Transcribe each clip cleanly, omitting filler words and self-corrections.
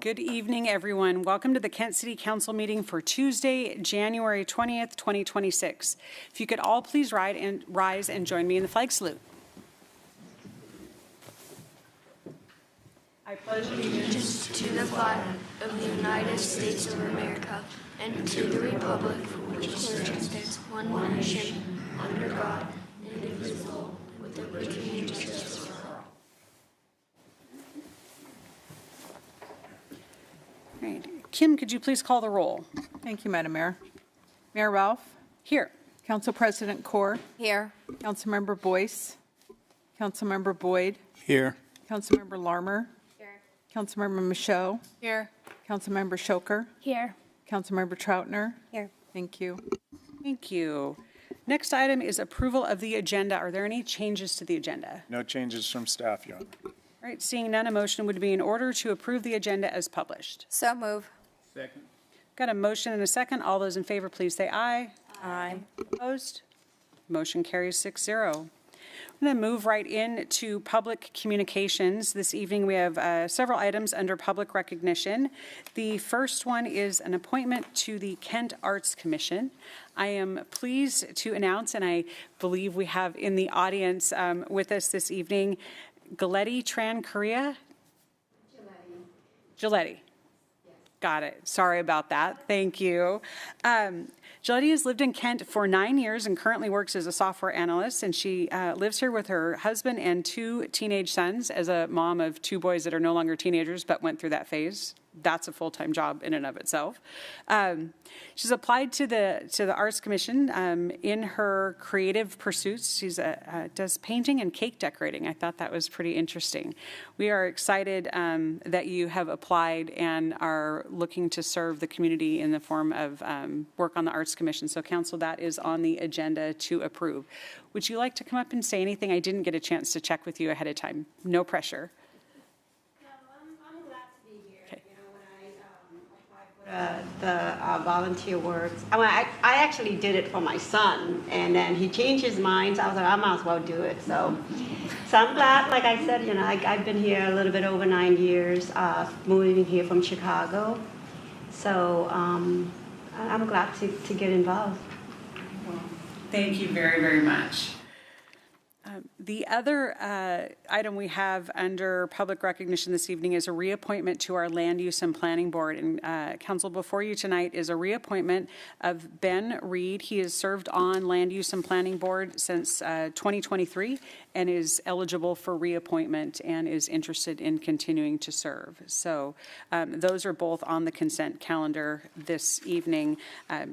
Good evening, everyone. Welcome to the Kent City Council meeting for Tuesday, January 20th, 2026. If you could all please rise and join me in the flag salute. I pledge allegiance to the flag of the United States of America and to the republic for which it stands, one nation, under God, indivisible, with liberty and justice for all. All right. Kim, could you please call the roll? Thank you, Madam Mayor. Mayor Ralph. Here. Council President Kaur. Here. Councilmember Boyce. Councilmember Boyd. Here. Councilmember Larmer. Here. Councilmember Michaud. Here. Councilmember Shoker. Here. Councilmember Troutner. Here. Thank you. Thank you. Next item is approval of the agenda. Are there any changes to the agenda? No changes from staff, Your Honor. All right, seeing none, a motion would be in order to approve the agenda as published. So move. Second. Got a motion and a second. All those in favor, please say aye. Aye. Opposed? Motion carries 6-0. I'm going to move right into public communications. This evening we have several items under public recognition. The first one is an appointment to the Kent Arts Commission. I am pleased to announce, and I believe we have in the audience with us this evening, Galetti Tran Korea? Giletti. Yes. Got it. Sorry about that. Thank you. Giletti has lived in Kent for 9 years and currently works as a software analyst, and she lives here with her husband and 2 teenage sons as a mom of 2 boys that are no longer teenagers but went through that phase. That's a full-time job in and of itself. She's applied to the Arts Commission in her creative pursuits. She does painting and cake decorating. I thought that was pretty interesting. We are excited that you have applied and are looking to serve the community in the form of work on the Arts Commission. So, Council, that is on the agenda to approve. Would you like to come up and say anything? I didn't get a chance to check with you ahead of time. No pressure. The volunteer works. I mean, I actually did it for my son, and then he changed his mind. So I was like, I might as well do it. So I'm glad. Like I said, you know, I've been here a little bit over 9 years, moving here from Chicago. So I'm glad to get involved. Well, thank you very, very much. The other item we have under public recognition this evening is a reappointment to our Land Use and Planning Board. And Council, before you tonight is a reappointment of Ben Reed. He has served on Land Use and Planning Board since 2023 and is eligible for reappointment and is interested in continuing to serve. So those are both on the consent calendar this evening.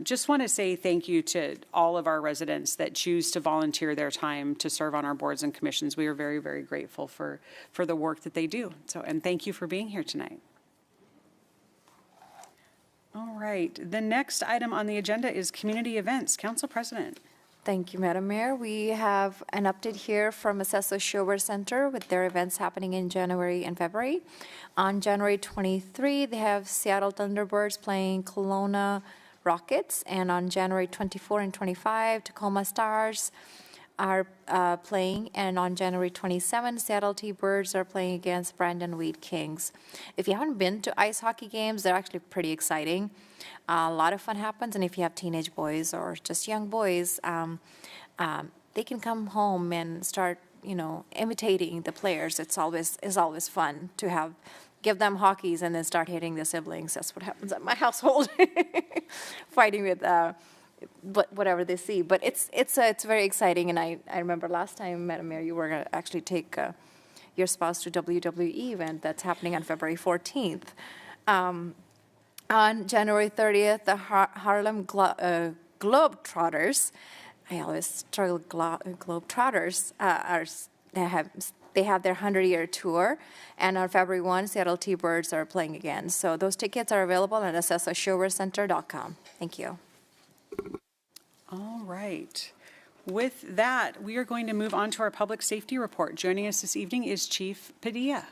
Just want to say thank you to all of our residents that choose to volunteer their time to serve on our boards and commissions. We are very, very grateful for the work that they do. So, and thank you for being here tonight. All right, the next item on the agenda is community events. Council President. Thank you, Madam Mayor. We have an update here from Accesso Shower Center with their events happening in January and February. On January 23, they have Seattle Thunderbirds playing Kelowna Rockets, and on January 24 and 25, Tacoma Stars are playing, and on January 27, Seattle T-Birds are playing against Brandon Wheat Kings. If you haven't been to ice hockey games, they're actually pretty exciting. A lot of fun happens, and if you have teenage boys or just young boys, they can come home and start, you know, imitating the players. It's always fun to give them hockeys and then start hitting the siblings. That's what happens at my household, fighting with whatever they see. But it's very exciting, and I remember last time, Madam Mayor, you were going to actually take your spouse to WWE event that's happening on February 14th. On January 30th, the Harlem Globetrotters, I always struggle, Globetrotters, they have their 100-year tour, and on February 1, Seattle T-Birds are playing again. So those tickets are available at accessoshowercenter.com. Thank you. All right. With that, we are going to move on to our public safety report. Joining us this evening is Chief Padilla.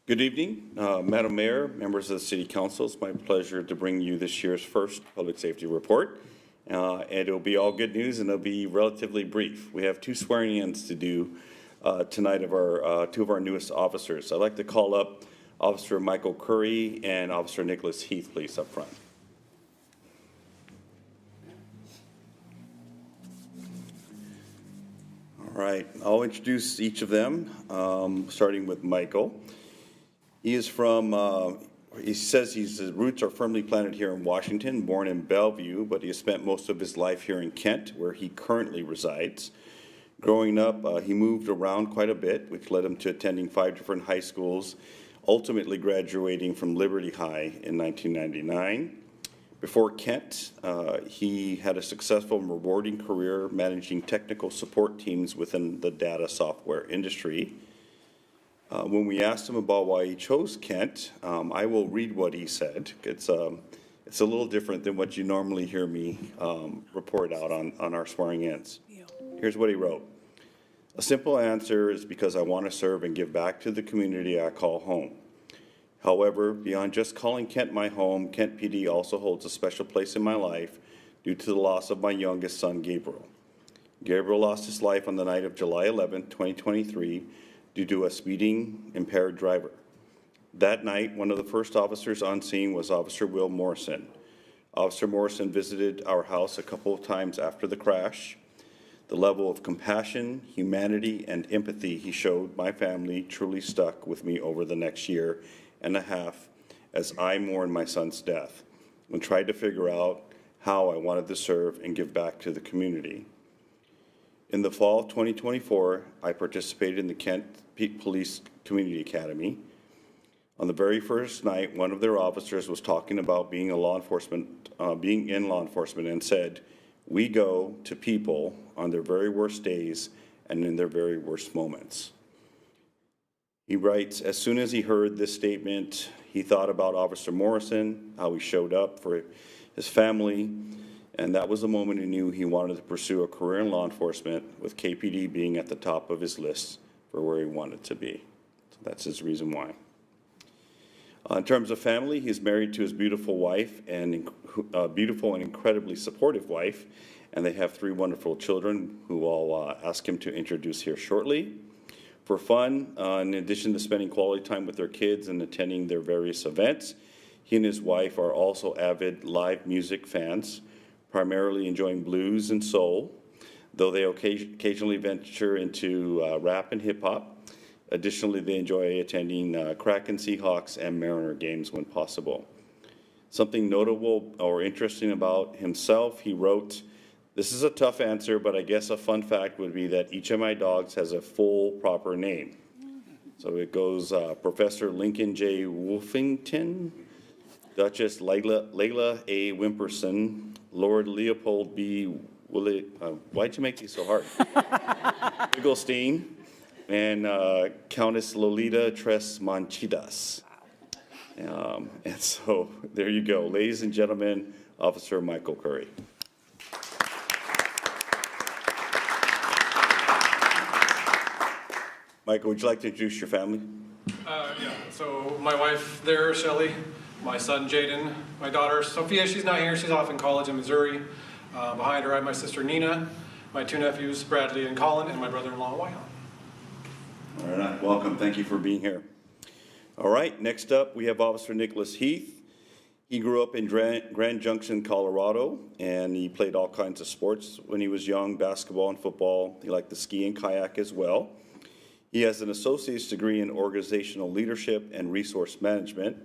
Good evening, Madam Mayor, members of the City Council. It's my pleasure to bring you this year's first public safety report. And it'll be all good news, and it'll be relatively brief. We have 2 swearing-ins to do tonight of our two of our newest officers. I'd like to call up Officer Michael Curry and Officer Nicholas Heath, please, up front. All right, I'll introduce each of them, starting with Michael. He is from, he says his roots are firmly planted here in Washington, born in Bellevue, but he has spent most of his life here in Kent, where he currently resides. Growing up, he moved around quite a bit, which led him to attending 5 different high schools, ultimately graduating from Liberty High in 1999. Before Kent, he had a successful and rewarding career managing technical support teams within the data software industry. When we asked him about why he chose Kent, I will read what he said. It's a little different than what you normally hear me report out on our swearing-ins. Here's what he wrote. A simple answer is because I want to serve and give back to the community I call home. However, beyond just calling Kent my home, Kent PD also holds a special place in my life due to the loss of my youngest son, Gabriel. Gabriel lost his life on the night of July 11, 2023, due to a speeding, impaired driver. That night, one of the first officers on scene was Officer Will Morrison. Officer Morrison visited our house a couple of times after the crash. The level of compassion, humanity, and empathy he showed my family truly stuck with me over the next year and a half as I mourned my son's death and tried to figure out how I wanted to serve and give back to the community. In the fall of 2024, I participated in the Kent Police Community Academy. On the very first night, one of their officers was talking about being in law enforcement and said, "We go to people on their very worst days and in their very worst moments." He writes, as soon as he heard this statement, he thought about Officer Morrison, how he showed up for his family, and that was the moment he knew he wanted to pursue a career in law enforcement, with KPD being at the top of his list for where he wanted to be. So that's his reason why. In terms of family, he's married to his beautiful wife and beautiful and incredibly supportive wife, and they have 3 wonderful children who I'll ask him to introduce here shortly. For fun, in addition to spending quality time with their kids and attending their various events, he and his wife are also avid live music fans, primarily enjoying blues and soul, though they occasionally venture into rap and hip-hop. Additionally, they enjoy attending Kraken, Seahawks, and Mariner games when possible. Something notable or interesting about himself, he wrote, "This is a tough answer, but I guess a fun fact would be that each of my dogs has a full, proper name." So it goes Professor Lincoln J. Wolfington, Duchess Layla A. Wimperson, Lord Leopold B. Why'd you make these so hard? Wigglestein, and Countess Lolita Tres Manchidas. And so there you go. Ladies and gentlemen, Officer Michael Curry. Michael, would you like to introduce your family? Yeah, so my wife there, Shelly, my son Jaden, my daughter Sophia, she's not here, she's off in college in Missouri. Behind her I have my sister Nina, my 2 nephews Bradley and Colin, and my brother-in-law Wyatt. All right, welcome, thank you for being here. All right, next up we have Officer Nicholas Heath. He grew up in Grand Junction, Colorado, and he played all kinds of sports when he was young, basketball and football. He liked to ski and kayak as well. He has an associate's degree in organizational leadership and resource management.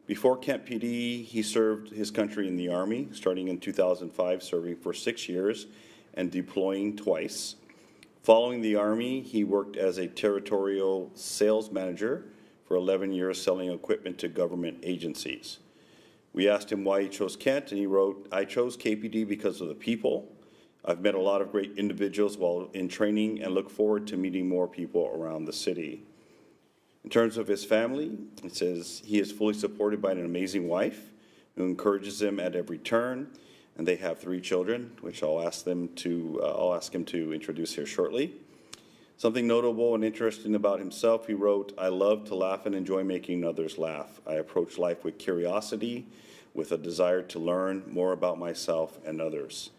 Before Kent PD, he served his country in the Army, starting in 2005, serving for 6 years and deploying twice. Following the Army, he worked as a territorial sales manager for 11 years, selling equipment to government agencies. We asked him why he chose Kent, and he wrote, "I chose KPD because of the people. I've met a lot of great individuals while in training and look forward to meeting more people around the city." In terms of his family, it says he is fully supported by an amazing wife who encourages him at every turn, and they have 3 children, which I'll ask him to introduce here shortly. Something notable and interesting about himself, he wrote, "I love to laugh and enjoy making others laugh. I approach life with curiosity, with a desire to learn more about myself and others."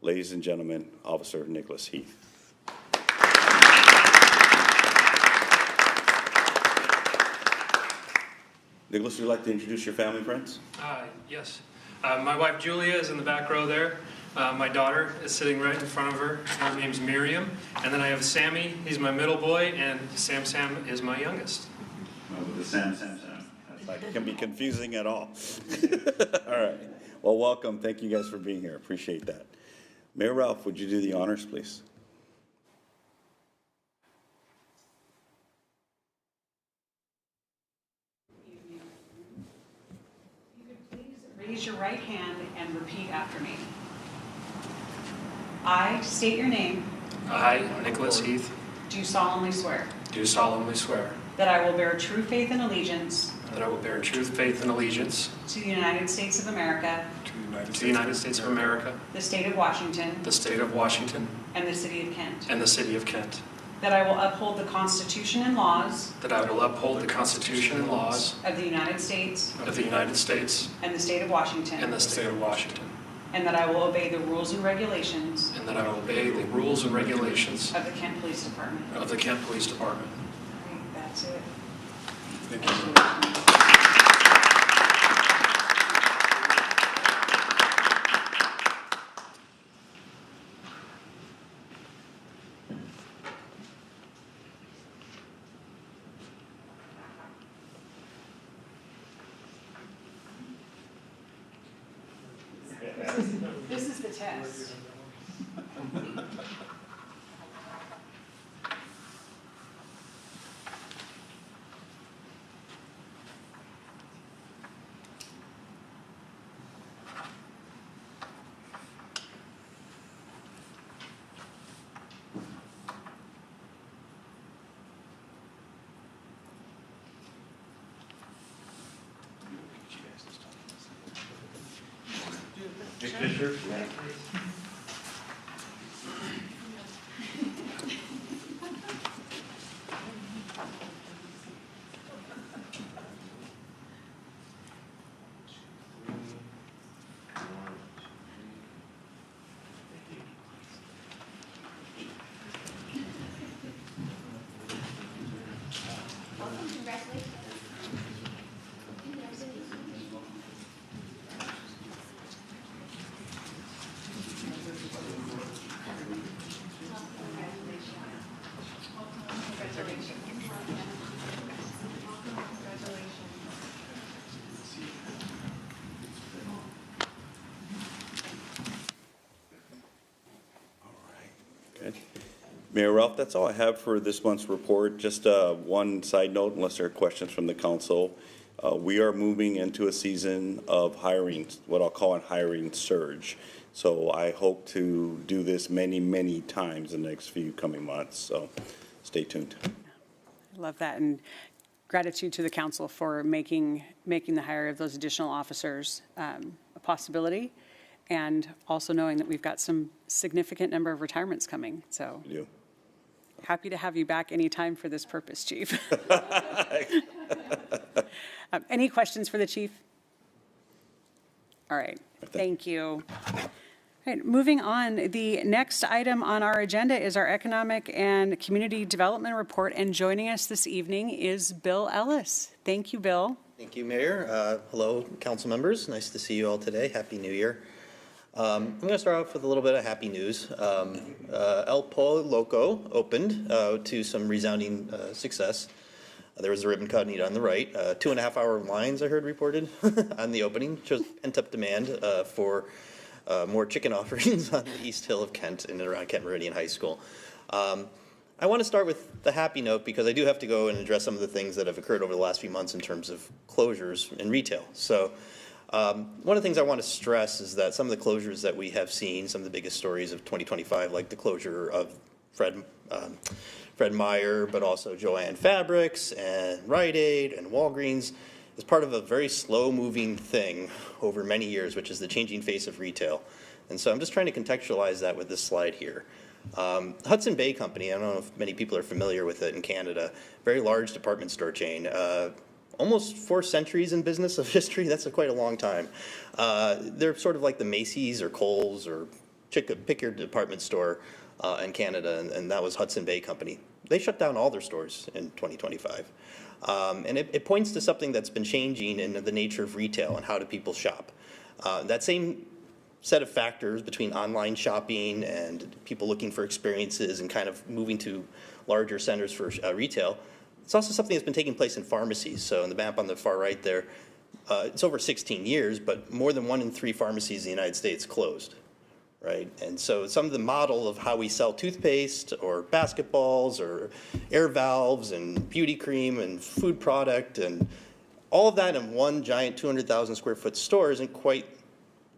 Ladies and gentlemen, Officer Nicholas Heath. Nicholas, would you like to introduce your family and friends? Yes. My wife Julia is in the back row there. My daughter is sitting right in front of her. Her name's Miriam. And then I have Sammy, he's my middle boy, and Sam is my youngest. The Sam. That's like, it can be confusing at all. All right. Well, welcome. Thank you guys for being here. Appreciate that. Mayor Ralph, would you do the honors, please? Raise your right hand and repeat after me. I state your name, I, Nicholas Heath, do solemnly swear do solemnly swear that I will bear true faith and allegiance that I will bear true faith and allegiance to the United States of America, to the United States of America, the state of Washington, the state of Washington, and the city of Kent, and the city of Kent, that I will uphold the Constitution and laws that I will uphold the Constitution and laws of the United States of the United States and the state of Washington, and the state of Washington, and that I will obey the rules and regulations and that I will obey the rules and regulations of the Kent Police Department. of the Kent Police Department. Great, that's it. This is the test. Good. Mayor Ralph, that's all I have for this month's report. Just one side note, unless there are questions from the council. We are moving into a season of hiring, what I'll call a hiring surge. So I hope to do this many, many times in the next few coming months. So stay tuned. I love that, and gratitude to the council for making the hire of those additional officers a possibility, and also knowing that we've got some significant number of retirements coming. So You. happy to have you back anytime for this purpose, Chief. Any questions for the chief? All right, thank you. All right, moving on, the next item on our agenda is our Economic and Community Development Report, and joining us this evening is Bill Ellis. Thank you, Bill. Thank you, Mayor. Hello, council members. Nice to see you all today. Happy New Year. I'm going to start off with a little bit of happy news. El Pollo Loco opened to some resounding success. There was a ribbon cutting on the right. 2.5-hour lines, I heard reported on the opening. Shows pent-up demand for more chicken offerings on the East Hill of Kent and around Kent Meridian High School. I want to start with the happy note because I do have to go and address some of the things that have occurred over the last few months in terms of closures in retail. So one of the things I want to stress is that some of the closures that we have seen, some of the biggest stories of 2025, like the closure of Fred Meyer, but also Joann Fabrics and Rite Aid and Walgreens, is part of a very slow-moving thing over many years, which is the changing face of retail. And so I'm just trying to contextualize that with this slide here. Hudson Bay Company, I don't know if many people are familiar with it in Canada, very large department store chain, almost 4 centuries in business of history. That's quite a long time. They're sort of like the Macy's or Kohl's or pick your department store in Canada, and that was Hudson Bay Company. They shut down all their stores in 2025. And it points to something that's been changing in the nature of retail and how do people shop. That same set of factors between online shopping and people looking for experiences and kind of moving to larger centers for retail, it's also something that's been taking place in pharmacies. So in the map on the far right there, it's over 16 years, but more than 1 in 3 pharmacies in the United States closed, right? And so some of the model of how we sell toothpaste or basketballs or air valves and beauty cream and food product and all of that in one giant 200,000 square foot store isn't quite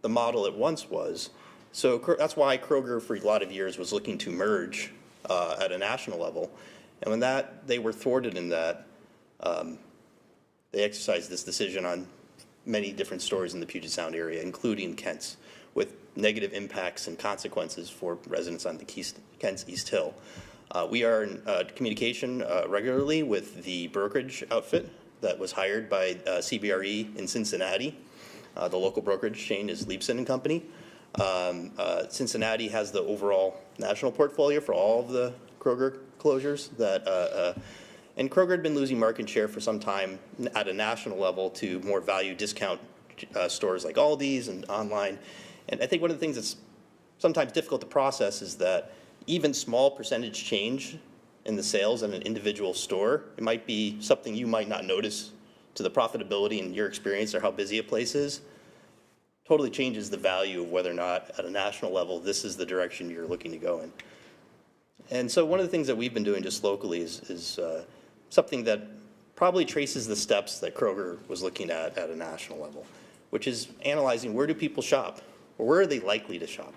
the model it once was. So that's why Kroger for a lot of years was looking to merge at a national level. And when they were thwarted in that, they exercised this decision on many different stores in the Puget Sound area, including Kent's, with negative impacts and consequences for residents on the Kent's East Hill. We are in communication regularly with the brokerage outfit that was hired by CBRE in Cincinnati. The local brokerage chain is Leibson and Company. Cincinnati has the overall national portfolio for all of the Kroger closures and Kroger had been losing market share for some time at a national level to more value discount stores like Aldi's and online. And I think one of the things that's sometimes difficult to process is that even small percentage change in the sales in an individual store, it might be something you might not notice to the profitability and your experience or how busy a place is, totally changes the value of whether or not at a national level this is the direction you're looking to go in. And so one of the things that we've been doing just locally is something that probably traces the steps that Kroger was looking at a national level, which is analyzing where do people shop, or where are they likely to shop.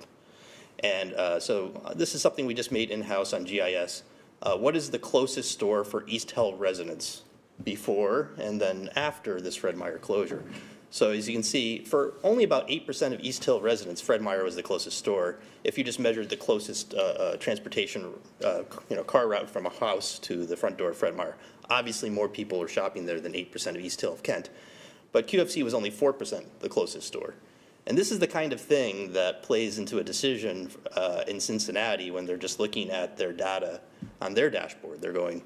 And so this is something we just made in-house on GIS. What is the closest store for East Hill residents before and then after this Fred Meyer closure? So as you can see, for only about 8% of East Hill residents, Fred Meyer was the closest store. If you just measured the closest transportation, car route from a house to the front door of Fred Meyer, obviously more people are shopping there than 8% of East Hill of Kent. But QFC was only 4% the closest store. And this is the kind of thing that plays into a decision in Cincinnati when they're just looking at their data on their dashboard. They're going,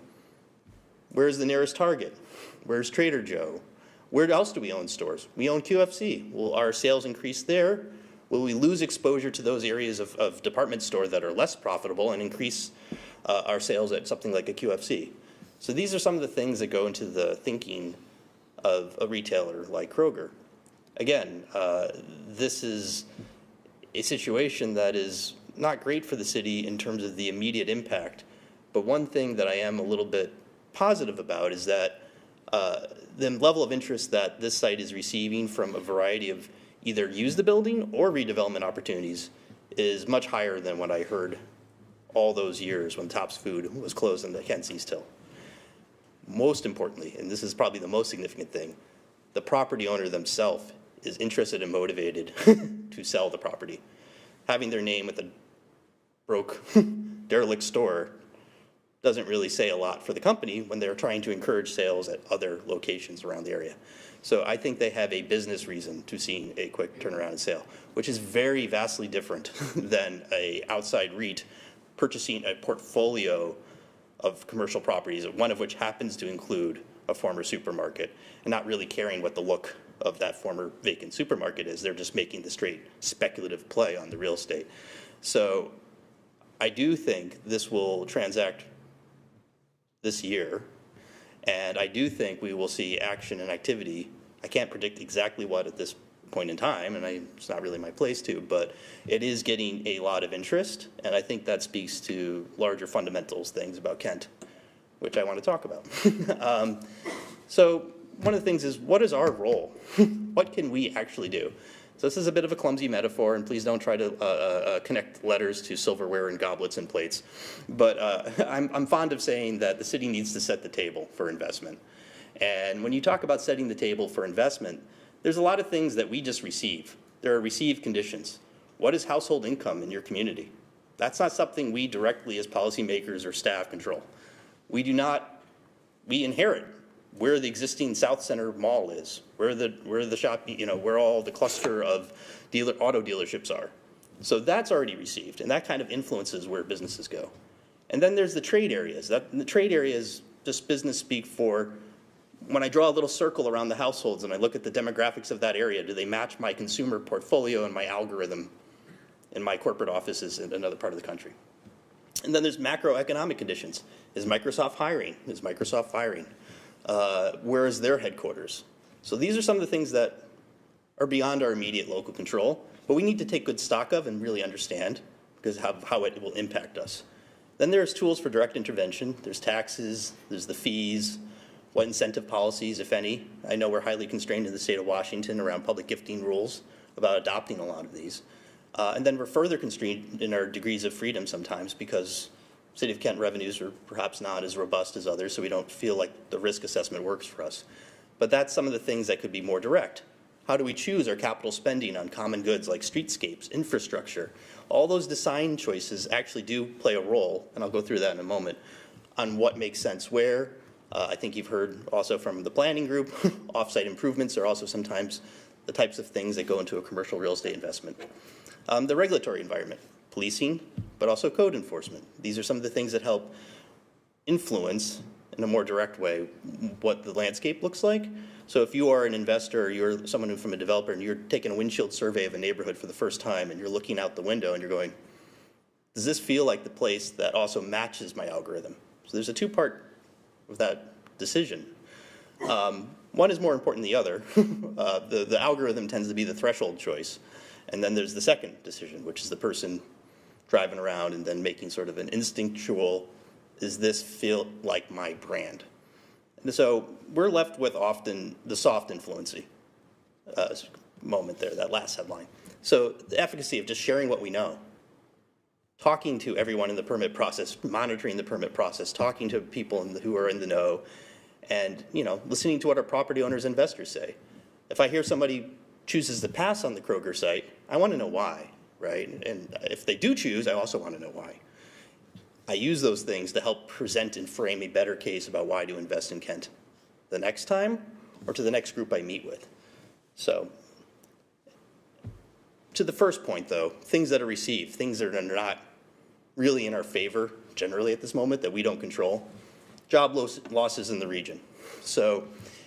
where's the nearest Target? Where's Trader Joe? Where else do we own stores? We own QFC. Will our sales increase there? Will we lose exposure to those areas of department store that are less profitable and increase our sales at something like a QFC? So these are some of the things that go into the thinking of a retailer like Kroger. Again, this is a situation that is not great for the city in terms of the immediate impact, but one thing that I am a little bit positive about is that the level of interest that this site is receiving from a variety of either use the building or redevelopment opportunities is much higher than what I heard all those years when Tops Food was closed in the Kent's East Hill. Most importantly, and this is probably the most significant thing, the property owner themselves is interested and motivated to sell the property. Having their name with a broke, derelict store doesn't really say a lot for the company when they're trying to encourage sales at other locations around the area. So I think they have a business reason to seeing a quick turnaround and sale, which is very vastly different than a outside REIT purchasing a portfolio of commercial properties, one of which happens to include a former supermarket, and not really caring what the look of that former vacant supermarket is. They're just making the straight speculative play on the real estate. So I do think this will transact this year, and I do think we will see action and activity. I can't predict exactly what at this point in time, and it's not really my place to, but it is getting a lot of interest, and I think that speaks to larger fundamentals things about Kent, which I want to talk about. So one of the things is, what is our role? What can we actually do? So this is a bit of a clumsy metaphor, and please don't try to connect letters to silverware and goblets and plates. But I'm fond of saying that the city needs to set the table for investment. And when you talk about setting the table for investment, there's a lot of things that we just receive. There are received conditions. What is household income in your community? That's not something we directly as policymakers or staff control. We inherit where the existing South Center Mall is, where the shop, where all the cluster of auto dealerships are. So that's already received, and that kind of influences where businesses go. And then there's the trade areas. The trade area is just business speak for when I draw a little circle around the households and I look at the demographics of that area, do they match my consumer portfolio and my algorithm in my corporate offices in another part of the country? And then there's macroeconomic conditions. Is Microsoft hiring? Is Microsoft firing? Where is their headquarters? So these are some of the things that are beyond our immediate local control, but we need to take good stock of and really understand because how it will impact us. Then there's tools for direct intervention. There's taxes, there's the fees, what incentive policies, if any. I know we're highly constrained in the state of Washington around public gifting rules about adopting a lot of these. And then we're further constrained in our degrees of freedom sometimes because City of Kent revenues are perhaps not as robust as others, so we don't feel like the risk assessment works for us. But that's some of the things that could be more direct. How do we choose our capital spending on common goods like streetscapes, infrastructure? All those design choices actually do play a role, and I'll go through that in a moment, on what makes sense where. I think you've heard also from the planning group, off-site improvements are also sometimes the types of things that go into a commercial real estate investment. The regulatory environment, policing, but also code enforcement. These are some of the things that help influence in a more direct way what the landscape looks like. So if you are an investor, or you're someone from a developer, and you're taking a windshield survey of a neighborhood for the first time, and you're looking out the window and you're going, does this feel like the place that also matches my algorithm? So there's a two-part of that decision. One is more important than the other. The algorithm tends to be the threshold choice. And then there's the second decision, which is the person driving around and then making sort of an instinctual, does this feel like my brand? And so we're left with often the soft influency moment there, that last headline. So the efficacy of just sharing what we know, talking to everyone in the permit process, monitoring the permit process, talking to people who are in the know, and listening to what our property owners and investors say. If I hear somebody chooses to pass on the Kroger site, I want to know why, right? And if they do choose, I also want to know why. I use those things to help present and frame a better case about why to invest in Kent the next time or to the next group I meet with. So to the first point, though, things that are received, things that are not really in our favor generally at this moment that we don't control, job losses in the region. So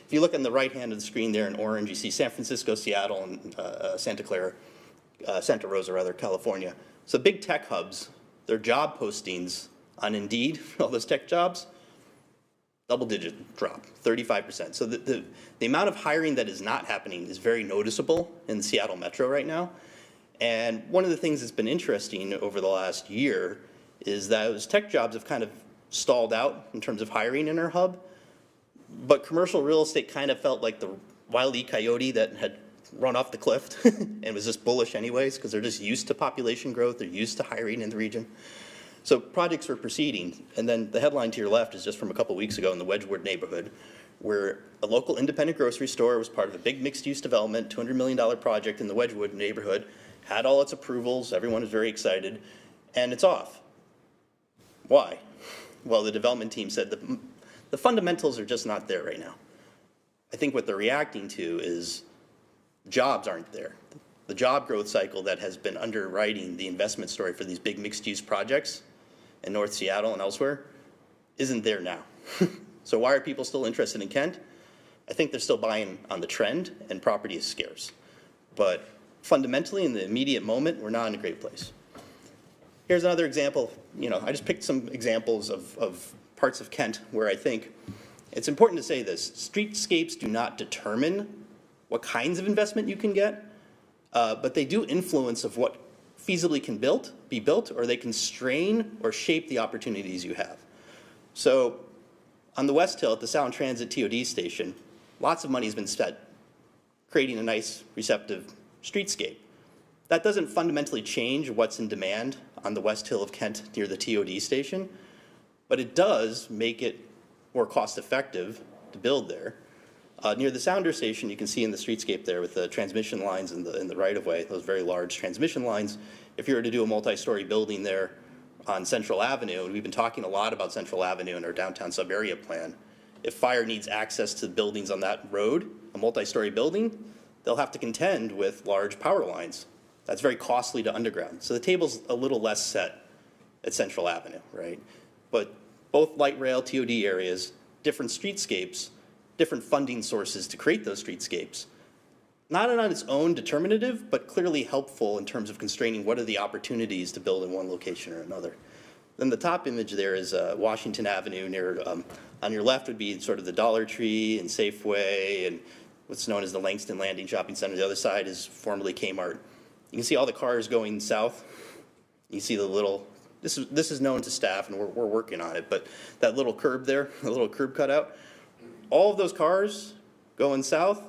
if you look on the right hand of the screen there in orange, you see San Francisco, Seattle, and Santa Rosa, California. So big tech hubs, their job postings on Indeed, all those tech jobs, double-digit drop, 35%. So the amount of hiring that is not happening is very noticeable in the Seattle metro right now. And one of the things that's been interesting over the last year is that those tech jobs have kind of stalled out in terms of hiring in our hub. But commercial real estate kind of felt like the Wile E. Coyote that had run off the cliff and was just bullish anyways because they're just used to population growth, they're used to hiring in the region. So projects were proceeding, and then the headline to your left is just from a couple weeks ago in the Wedgwood neighborhood, where a local independent grocery store was part of a big mixed-use development, $200 million project in the Wedgwood neighborhood, had all its approvals, everyone was very excited, and it's off. Why? Well, the development team said the fundamentals are just not there right now. I think what they're reacting to is jobs aren't there. The job growth cycle that has been underwriting the investment story for these big mixed-use projects in North Seattle and elsewhere isn't there now. So why are people still interested in Kent? I think they're still buying on the trend and property is scarce. But fundamentally in the immediate moment, we're not in a great place. Here's another example. I just picked some examples of parts of Kent where I think it's important to say this. Streetscapes do not determine what kinds of investment you can get, but they do influence of what feasibly can be built, or they constrain or shape the opportunities you have. So on the West Hill at the Sound Transit TOD station, lots of money has been spent creating a nice, receptive streetscape. That doesn't fundamentally change what's in demand on the West Hill of Kent near the TOD station, but it does make it more cost-effective to build there. Near the Sounder station, you can see in the streetscape there with the transmission lines in the right-of-way, those very large transmission lines. If you were to do a multi-story building there on Central Avenue, and we've been talking a lot about Central Avenue in our downtown sub-area plan, if fire needs access to buildings on that road, a multi-story building, they'll have to contend with large power lines. That's very costly to underground. So the table's a little less set at Central Avenue, right? But both light rail, TOD areas, different streetscapes, different funding sources to create those streetscapes. Not on its own determinative, but clearly helpful in terms of constraining what are the opportunities to build in one location or another. Then the top image there is Washington Avenue near, on your left would be sort of the Dollar Tree and Safeway and what's known as the Langston Landing Shopping Center. The other side is formerly Kmart. You can see all the cars going south. You see the little, this is known to staff and we're working on it, but that little curb there, the little curb cutout, all of those cars going south,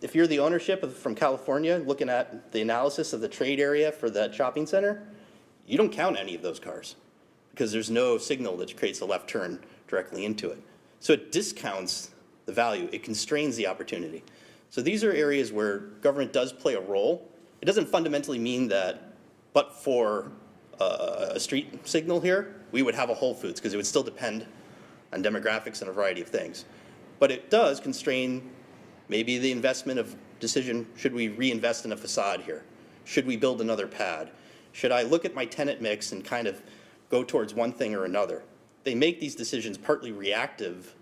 if you're the ownership from California looking at the analysis of the trade area for that shopping center, you don't count any of those cars because there's no signal that creates a left turn directly into it. So it discounts the value. It constrains the opportunity. So these are areas where government does play a role. It doesn't fundamentally mean that, but for a street signal here, we would have a Whole Foods because it would still depend on demographics and a variety of things. But it does constrain maybe the investment of decision, should we reinvest in a facade here? Should we build another pad? Should I look at my tenant mix and kind of go towards one thing or another? They make these decisions partly reactive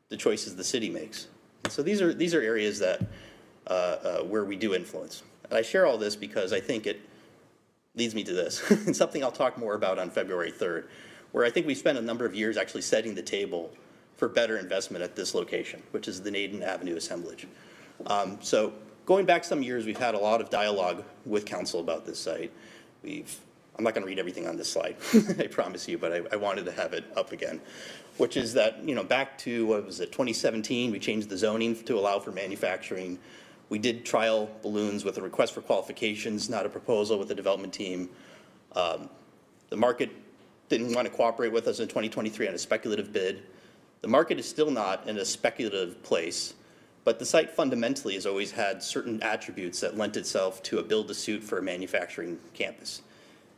to choices the city makes. And so these are areas that where we do influence. And I share all this because I think it leads me to this. And something I'll talk more about on February 3rd, where I think we spent a number of years actually setting the table for better investment at this location, which is the Naden Avenue assemblage. So going back some years, we've had a lot of dialogue with council about this site. I'm not going to read everything on this slide, I promise you, but I wanted to have it up again, which is that, you know, back to, what was it, 2017, we changed the zoning to allow for manufacturing. We did trial balloons with a request for qualifications, not a proposal with the development team. The market didn't want to cooperate with us in 2023 on a speculative bid. The market is still not in a speculative place, but the site fundamentally has always had certain attributes that lent itself to a build-to-suit for a manufacturing campus.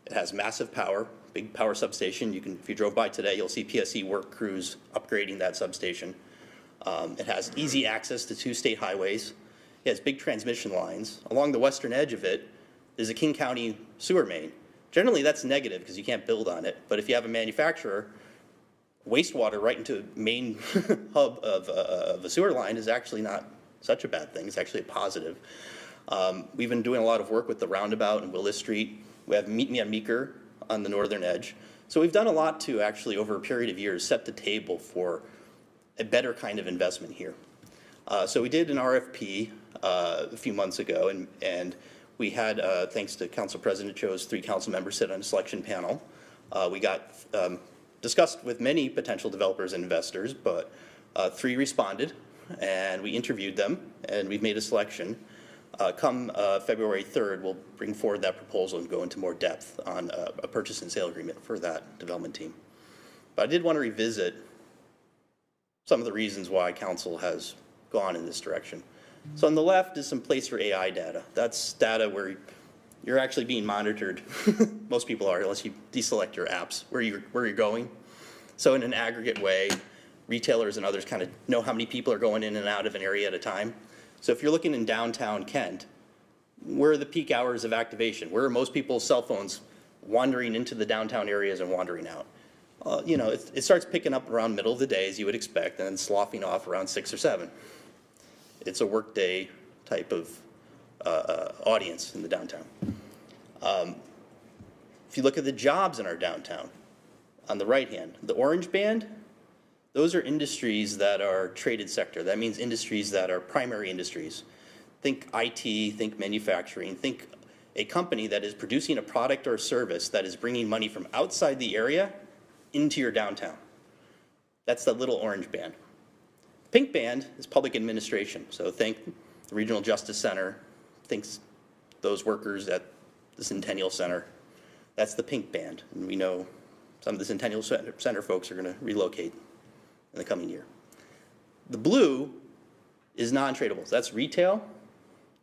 It has massive power, big power substation. You can, if you drove by today, you'll see PSE work crews upgrading that substation. It has easy access to 2 state highways. It has big transmission lines. Along the western edge of it, there's a King County sewer main. Generally, that's negative because you can't build on it. But if you have a manufacturer, wastewater right into the main hub of a sewer line is actually not such a bad thing. It's actually a positive. We've been doing a lot of work with the roundabout and Willis Street. We have Meet Me on Meeker on the northern edge. So we've done a lot to actually, over a period of years, set the table for a better kind of investment here. So we did an RFP a few months ago, and we had, thanks to Council President Cho's 3 council members sit on a selection panel. We got discussed with many potential developers and investors, but 3 responded, and we interviewed them, and we've made a selection. Come February 3rd, we'll bring forward that proposal and go into more depth on a purchase and sale agreement for that development team. But I did want to revisit some of the reasons why council has gone in this direction. So on the left is some place for AI data. That's data where you're actually being monitored. Most people are, unless you deselect your apps, where you're going. So in an aggregate way, retailers and others kind of know how many people are going in and out of an area at a time. So if you're looking in downtown Kent, where are the peak hours of activation? Where are most people's cell phones wandering into the downtown areas and wandering out? You know, it starts picking up around middle of the day, as you would expect, and then sloughing off around 6 or 7. It's a workday type of audience in the downtown. If you look at the jobs in our downtown, on the right hand, the orange band, those are industries that are traded sector. That means industries that are primary industries. Think IT, think manufacturing, think a company that is producing a product or service that is bringing money from outside the area into your downtown. That's the little orange band. Pink band is public administration. So think the Regional Justice Center, think those workers at the Centennial Center. That's the pink band. And we know some of the Centennial Center folks are going to relocate in the coming year. The blue is non-tradables. That's retail,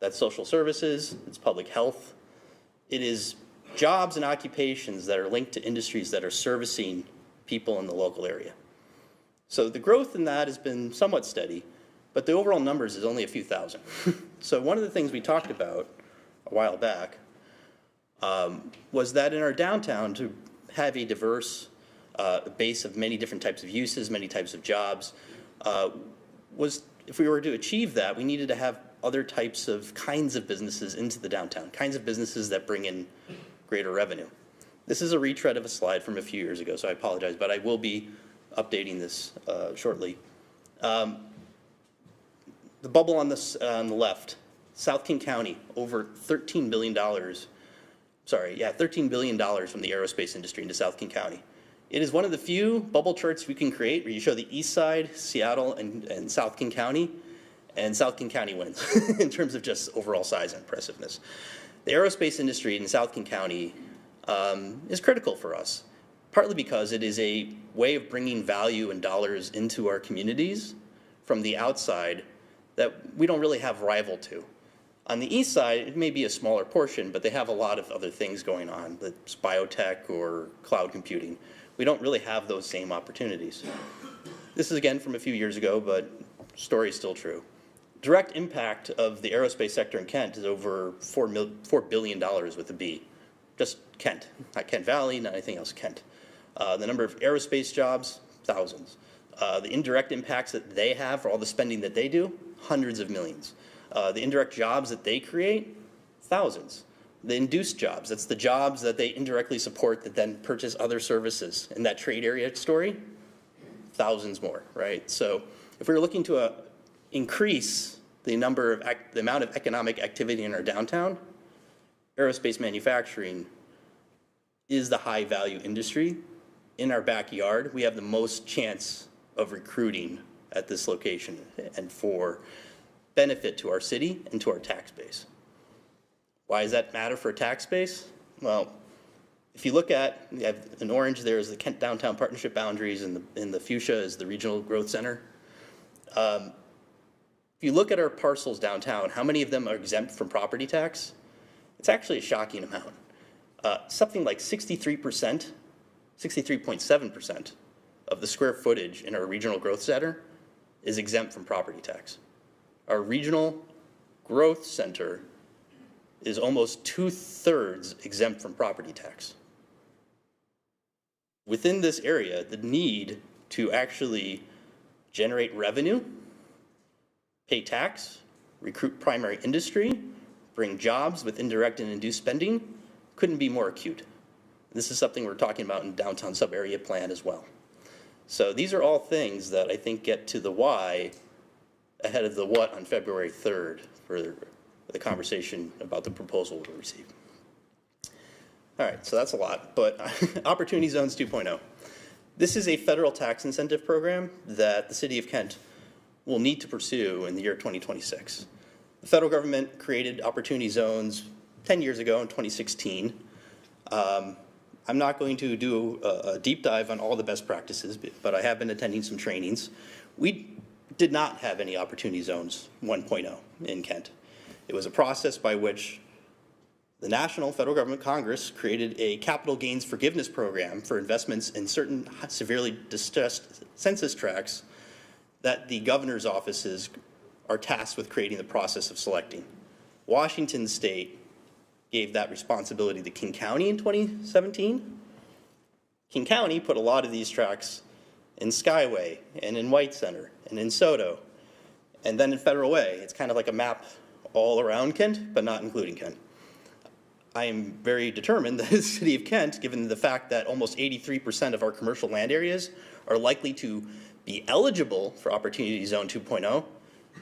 that's social services, it's public health. It is jobs and occupations that are linked to industries that are servicing people in the local area. So the growth in that has been somewhat steady, but the overall numbers is only a few thousand. So one of the things we talked about a while back was that in our downtown, to have a diverse base of many different types of uses, many types of jobs, was if we were to achieve that, we needed to have other types of kinds of businesses into the downtown, kinds of businesses that bring in greater revenue. This is a retread of a slide from a few years ago, so I apologize, but I will be updating this shortly. The bubble on the left, South King County, over $13 billion, $13 billion from the aerospace industry into South King County. It is one of the few bubble charts we can create where you show the east side, Seattle, and South King County, and South King County wins in terms of just overall size and impressiveness. The aerospace industry in South King County is critical for us, partly because it is a way of bringing value and dollars into our communities from the outside that we don't really have rival to. On the east side, it may be a smaller portion, but they have a lot of other things going on, that's biotech or cloud computing. We don't really have those same opportunities. This is again from a few years ago, but story is still true. Direct impact of the aerospace sector in Kent is over $4 billion with a B. Just Kent, not Kent Valley, not anything else, Kent. The number of aerospace jobs, thousands. The indirect impacts that they have for all the spending that they do, hundreds of millions. The indirect jobs that they create, thousands. The induced jobs, that's the jobs that they indirectly support that then purchase other services. In that trade area story, thousands more, right? So if we're looking to increase the amount of economic activity in our downtown, aerospace manufacturing is the high value industry. In our backyard, we have the most chance of recruiting at this location and for benefit to our city and to our tax base. Why does that matter for a tax base? Well, if you look at, you have in orange there is the Kent Downtown Partnership boundaries, and in the fuchsia is the Regional Growth Center. If you look at our parcels downtown, how many of them are exempt from property tax? It's actually a shocking amount. Something like 63%, 63.7% of the square footage in our Regional Growth Center is exempt from property tax. Our Regional Growth Center is almost 2/3 exempt from property tax. Within this area, the need to actually generate revenue, pay tax, recruit primary industry, bring jobs with indirect and induced spending couldn't be more acute. This is something we're talking about in downtown sub-area plan as well. So these are all things that I think get to the why ahead of the what on February 3rd for the conversation about the proposal we'll receive. All right, so that's a lot, but Opportunity Zones 2.0. This is a federal tax incentive program that the City of Kent will need to pursue in the year 2026. The federal government created Opportunity Zones 10 years ago in 2016. I'm not going to do a deep dive on all the best practices, but I have been attending some trainings. We did not have any Opportunity Zones 1.0 in Kent. It was a process by which the National Federal Government Congress created a capital gains forgiveness program for investments in certain severely distressed census tracts that the governor's offices are tasked with creating the process of selecting. Washington State gave that responsibility to King County in 2017. King County put a lot of these tracts in Skyway and in White Center and in Soto and then in Federal Way. It's kind of like a map all around Kent, but not including Kent. I am very determined that the City of Kent, given the fact that almost 83% of our commercial land areas are likely to be eligible for Opportunity Zone 2.0,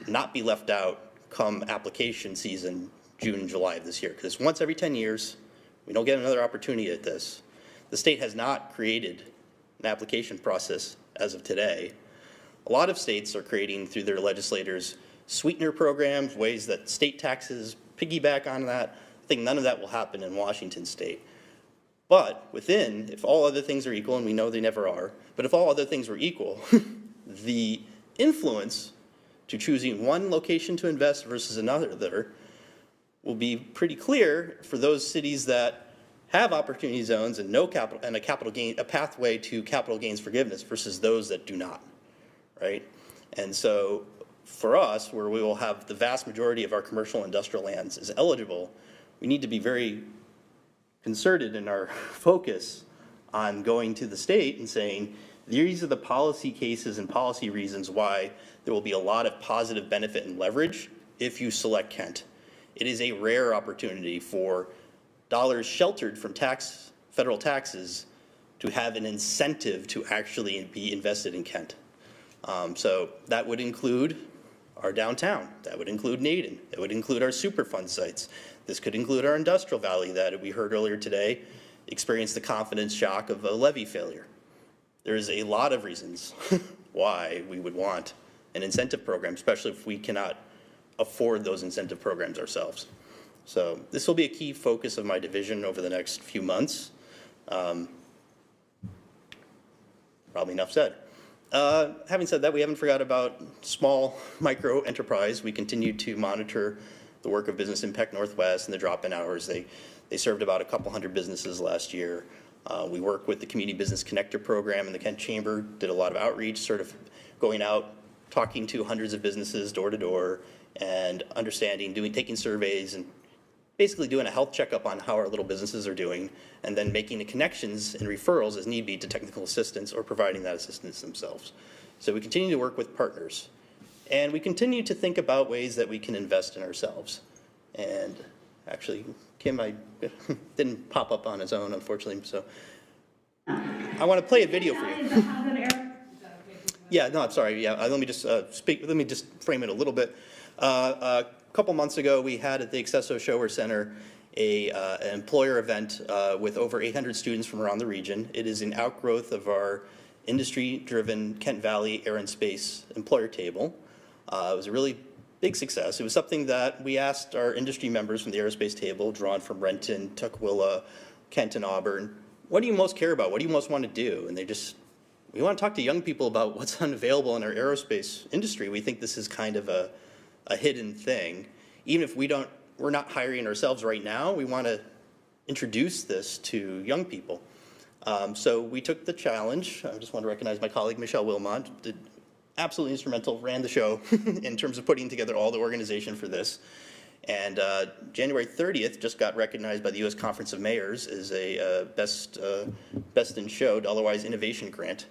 not be left out come application season, June and July of this year. Because once every 10 years, we don't get another opportunity at this. The state has not created an application process as of today. A lot of states are creating, through their legislators, sweetener programs, ways that state taxes piggyback on that. I think none of that will happen in Washington State. But within, if all other things are equal, and we know they never are, but if all other things were equal, the influence to choosing one location to invest versus another will be pretty clear for those cities that have opportunity zones and no capital and a pathway to capital gains forgiveness versus those that do not, right? And so for us, where we will have the vast majority of our commercial and industrial lands is eligible, we need to be very concerted in our focus on going to the state and saying, these are the policy cases and policy reasons why there will be a lot of positive benefit and leverage if you select Kent. It is a rare opportunity for dollars sheltered from federal taxes to have an incentive to actually be invested in Kent. So that would include our downtown, that would include Naden, it would include our Superfund sites. This could include our industrial valley that we heard earlier today experienced the confidence shock of a levee failure. There's a lot of reasons why we would want an incentive program, especially if we cannot afford those incentive programs ourselves. So this will be a key focus of my division over the next few months. Probably enough said. Having said that, we haven't forgot about small micro enterprise. We continue to monitor the work of Business Impact Northwest and the drop-in hours. They served about a couple hundred businesses last year. We work with the Community Business Connector program in the Kent Chamber, did a lot of outreach, sort of going out, talking to hundreds of businesses door to door and understanding, taking surveys and basically doing a health checkup on how our little businesses are doing and then making the connections and referrals as need be to technical assistance or providing that assistance themselves. So we continue to work with partners and we continue to think about ways that we can invest in ourselves. And actually, Kim, I didn't pop up on his own, unfortunately, so I want to play a video for you. Yeah, no, I'm sorry. Yeah, let me just let me just frame it a little bit. A couple months ago, we had at the Accesso Shower Center an employer event with over 800 students from around the region. It is an outgrowth of our industry-driven Kent Valley Air and Space employer table. It was a really big success. It was something that we asked our industry members from the aerospace table, drawn from Renton, Tukwila, Kent, and Auburn, what do you most care about? What do you most want to do? And we want to talk to young people about what's unavailable in our aerospace industry. We think this is kind of a hidden thing. Even if we're not hiring ourselves right now, we want to introduce this to young people. So we took the challenge. I just want to recognize my colleague, Michelle Wilmot, did absolutely instrumental, ran the show in terms of putting together all the organization for this. And January 30th just got recognized by the U.S. Conference of Mayors as a Best in Show Dollar-Wise Innovation Grant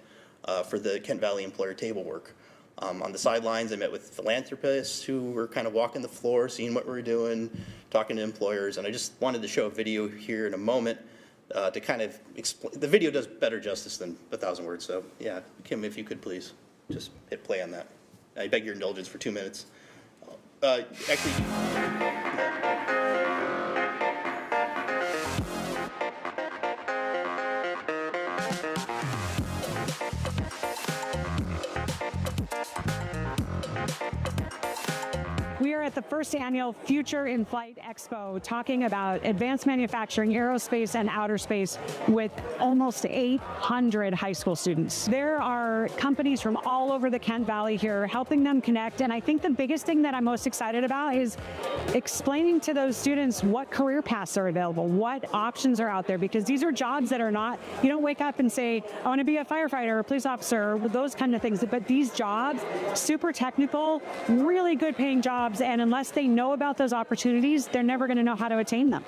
for the Kent Valley Employer Table work. On the sidelines, I met with philanthropists who were kind of walking the floor, seeing what we were doing, talking to employers, and I just wanted to show a video here in a moment to kind of explain. The video does better justice than 1,000 words, so yeah, Kim, if you could please just hit play on that. I beg your indulgence for 2 minutes. Actually. We are at the first annual Future in Flight Expo talking about advanced manufacturing, aerospace, and outer space with almost 800 high school students. There are companies from all over the Kent Valley here helping them connect, and I think the biggest thing that I'm most excited about is explaining to those students what career paths are available, what options are out there, because these are jobs that are not, you don't wake up and say, I want to be a firefighter or a police officer, or those kind of things, but these jobs, super technical, really good paying jobs, and unless they know about those opportunities, they're never going to know how to attain them.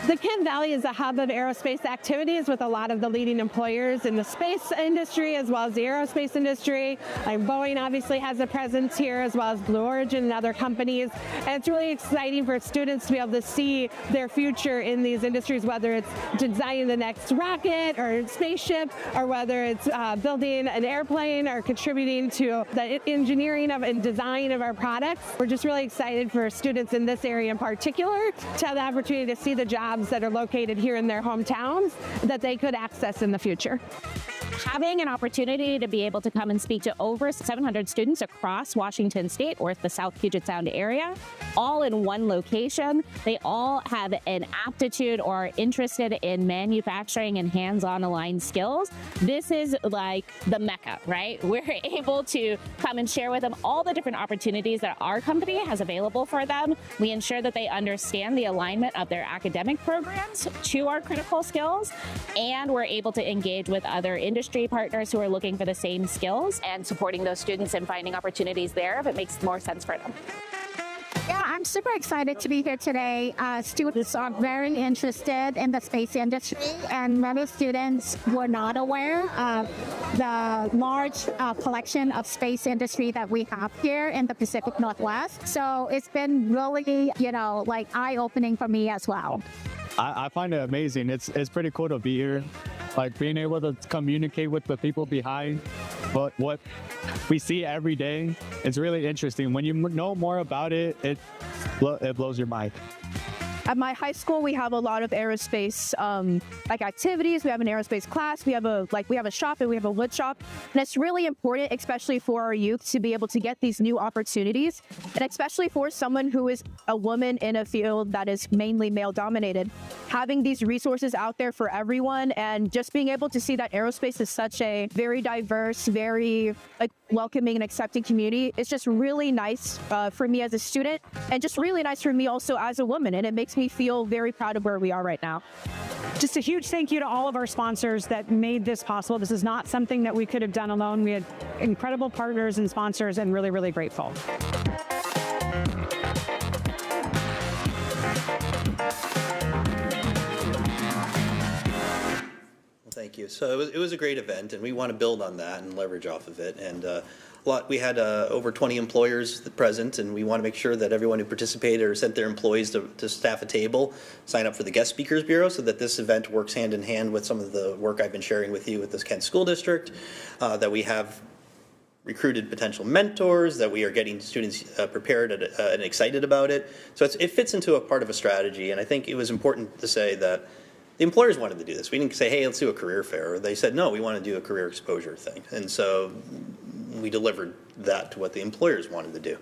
The Kent Valley is a hub of aerospace activities with a lot of the leading employers in the space industry as well as the aerospace industry. Boeing obviously has a presence here as well as Blue Origin and other companies. And it's really exciting for students to be able to see their future in these industries, whether it's designing the next rocket or spaceship, or whether it's building an airplane or contributing to the engineering of and design of our products. We're just really excited for students in this area in particular to have the opportunity to see the jobs that are located here in their hometowns that they could access in the future. Having an opportunity to be able to come and speak to over 700 students across Washington State or the South Puget Sound area, all in one location. They all have an aptitude or are interested in manufacturing and hands-on aligned skills. This is like the Mecca, right? We're able to come and share with them all the different opportunities that our company has available for them. We ensure that they understand the alignment of their academic programs to our critical skills, and we're able to engage with other industry partners who are looking for the same skills and supporting those students and finding opportunities there if it makes more sense for them. Yeah, I'm super excited to be here today. Students are very interested in the space industry, and many students were not aware of the large collection of space industry that we have here in the Pacific Northwest. So it's been really, like eye-opening for me as well. I find it amazing. It's pretty cool to be here, like being able to communicate with the people behind but what we see every day. It's really interesting. When you know more about it, it blows your mind. At my high school, we have a lot of aerospace activities. We have an aerospace class. We have a shop and we have a wood shop. And it's really important, especially for our youth, to be able to get these new opportunities. And especially for someone who is a woman in a field that is mainly male dominated, having these resources out there for everyone and just being able to see that aerospace is such a very diverse, very welcoming and accepting community. It's just really nice for me as a student and just really nice for me also as a woman. And it makes me feel very proud of where we are right now. Just a huge thank you to all of our sponsors that made this possible. This is not something that we could have done alone. We had incredible partners and sponsors and really, really grateful. Thank you. So it was a great event, and we want to build on that and leverage off of it. And we had over 20 employers present, and we want to make sure that everyone who participated or sent their employees to staff a table sign up for the Guest Speakers Bureau, so that this event works hand in hand with some of the work I've been sharing with you with this Kent School District, that we have recruited potential mentors, that we are getting students prepared and excited about it. So it fits into a part of a strategy, and I think it was important to say that the employers wanted to do this. We didn't say, hey, let's do a career fair. They said, no, we want to do a career exposure thing. And so we delivered that to what the employers wanted to do.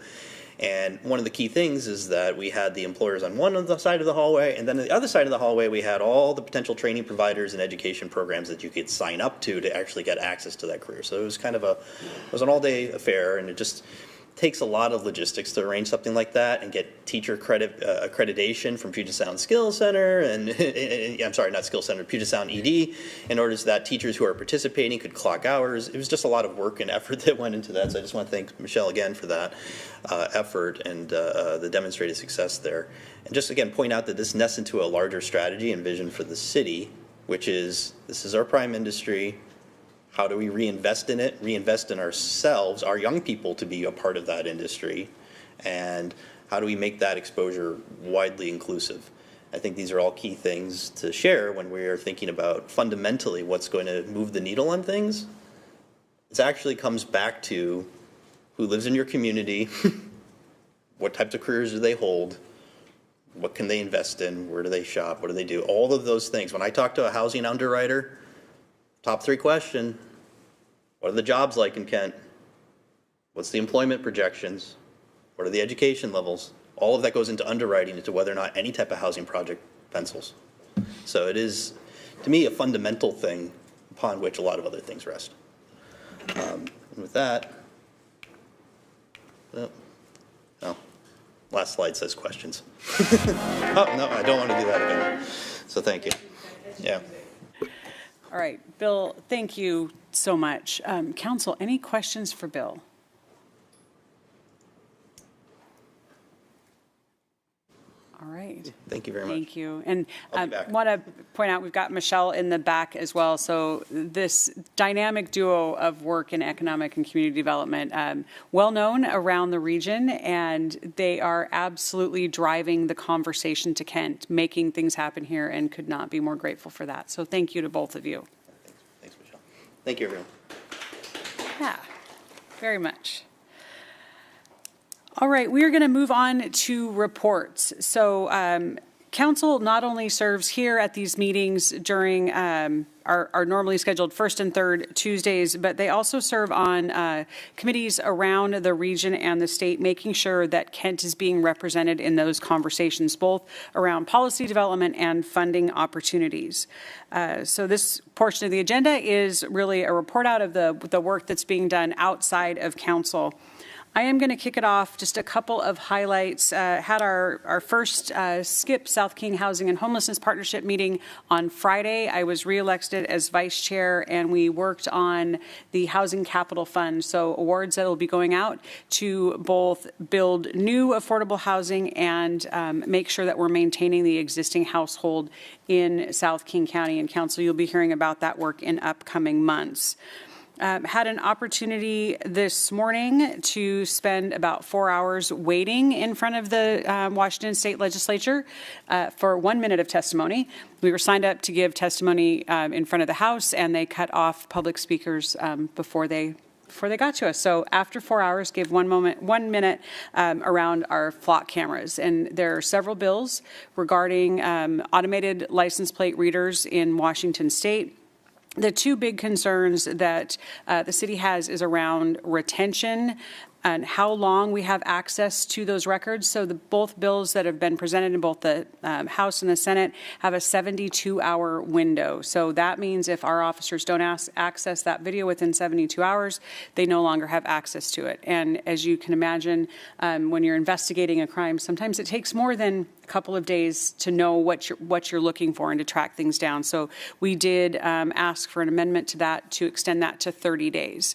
And one of the key things is that we had the employers on one side of the hallway, and then on the other side of the hallway, we had all the potential training providers and education programs that you could sign up to actually get access to that career. So it was kind of it was an all-day affair, and it just takes a lot of logistics to arrange something like that and get teacher accreditation from Puget Sound Skills Center and I'm sorry, not Skills Center, Puget Sound ED, in order so that teachers who are participating could clock hours. It was just a lot of work and effort that went into that. So I just want to thank Michelle again for that effort and the demonstrated success there. And just again point out that this nests into a larger strategy and vision for the city, which is this is our prime industry. How do we reinvest in it, reinvest in ourselves, our young people to be a part of that industry, and how do we make that exposure widely inclusive? I think these are all key things to share when we are thinking about fundamentally what's going to move the needle on things. It actually comes back to who lives in your community, what types of careers do they hold, what can they invest in, where do they shop, what do they do, all of those things. When I talk to a housing underwriter, top 3 question, what are the jobs like in Kent? What's the employment projections? What are the education levels? All of that goes into underwriting into whether or not any type of housing project pencils. So it is, to me, a fundamental thing upon which a lot of other things rest. And with that, last slide says questions. Oh, no, I don't want to do that again. So thank you. Yeah. All right, Bill, thank you so much. Council, any questions for Bill? All right. Thank you very much. Thank you. And I want to point out we've got Michelle in the back as well. So this dynamic duo of work in economic and community development, well known around the region, and they are absolutely driving the conversation to Kent, making things happen here, and could not be more grateful for that. So thank you to both of you. Thanks, Michelle. Thank you, everyone. Yeah, very much. All right, we are going to move on to reports. So council not only serves here at these meetings during our normally scheduled first and third Tuesdays, but they also serve on committees around the region and the state, making sure that Kent is being represented in those conversations, both around policy development and funding opportunities. So this portion of the agenda is really a report out of the work that's being done outside of council. I am going to kick it off. Just a couple of highlights. Had our first SKIP South King Housing and Homelessness Partnership meeting on Friday. I was reelected as vice chair, and we worked on the Housing Capital Fund. So awards that will be going out to both build new affordable housing and make sure that we're maintaining the existing household in South King County. And Council, you'll be hearing about that work in upcoming months. Had an opportunity this morning to spend about 4 hours waiting in front of the Washington State Legislature for 1 minute of testimony. We were signed up to give testimony in front of the House, and they cut off public speakers before they got to us. So after 4 hours, gave 1 minute around our flock cameras. And there are several bills regarding automated license plate readers in Washington State. The two big concerns that the city has is around retention and how long we have access to those records. So both bills that have been presented in both the House and the Senate have a 72-hour window. So that means if our officers don't access that video within 72 hours, they no longer have access to it. And as you can imagine, when you're investigating a crime, sometimes it takes more than a couple of days to know what you're looking for and to track things down. So we did ask for an amendment to that to extend that to 30 days.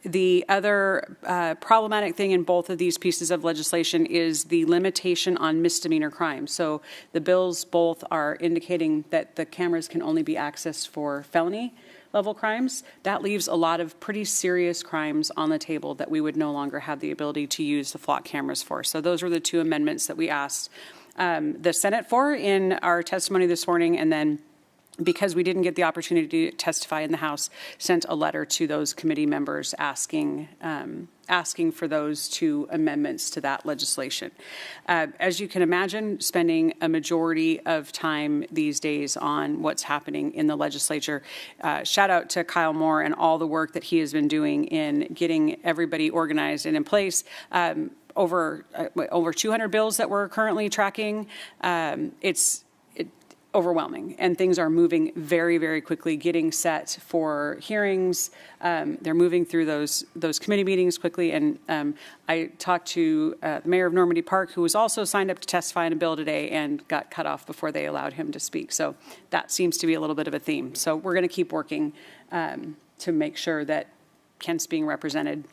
The other problematic thing in both of these pieces of legislation is the limitation on misdemeanor crimes. So the bills both are indicating that the cameras can only be accessed for felony level crimes. That leaves a lot of pretty serious crimes on the table that we would no longer have the ability to use the flock cameras for. So those are the two amendments that we asked the Senate for in our testimony this morning, and then because we didn't get the opportunity to testify in the House, sent a letter to those committee members asking for those two amendments to that legislation. As you can imagine, spending a majority of time these days on what's happening in the legislature. Shout out to Kyle Moore and all the work that he has been doing in getting everybody organized and in place. Over 200 bills that we're currently tracking. It's overwhelming, and things are moving very, very quickly, getting set for hearings. They're moving through those committee meetings quickly, and I talked to the mayor of Normandy Park, who was also signed up to testify on a bill today and got cut off before they allowed him to speak. So that seems to be a little bit of a theme. So we're going to keep working to make sure that Kent's being represented